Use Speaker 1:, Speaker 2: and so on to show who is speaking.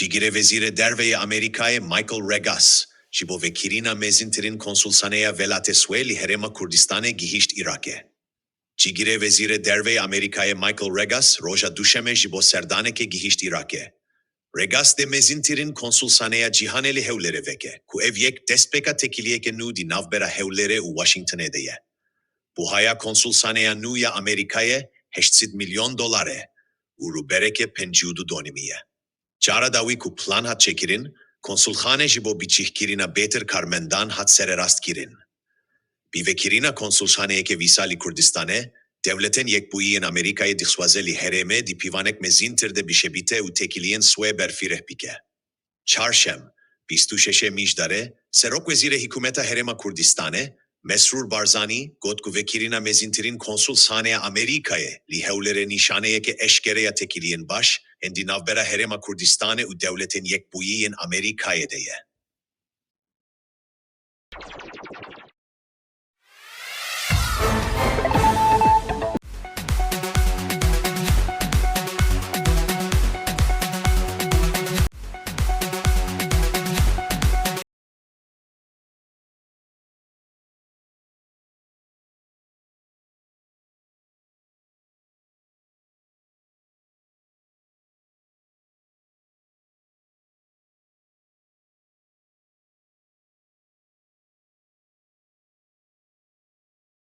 Speaker 1: Cigire vezire derveye Amerikaye Michael Regas, jibo vekirina mezintirin konsulsaneya velatesue herema Kurdistane gihisht Irak'e. Cigire vezire derveye Amerikaye Michael Regas, roja duşeme jibo serdaneke gihisht Irak'e. Regas de mezintirin konsulsaneya cihaneli hevlere veke, ku ev yek destpeka tekiliyeke nu di navbera hevlere u Washington'e deye. Bu haya konsulsaneya nu ya Amerikaye, $8 milyon, uru bereke penciudu donimiye. Cara dawi ku plan hat çekirin, konsulhane jibo biçihkirina beter karmendan hat sererast kirin. Bivekirina konsulhaneyeke visali Kurdistane, devletin yekbuiyen Amerika'yı dixwazeli hereme di pivanek mezintirde bişebite u tekiliyen sue berfireh bike. Çarşem, 26 mijdare, serok vezire hükümeta herema Kurdistane, Mesrur Barzani, gotku vekirina mezintirin konsulhaneye Amerika'yı li hevlere nişaneyeke eşkereya tekiliyen baş, endi navbera herema Kurdistane u devletin yekbuiyen Amerika'yı deye.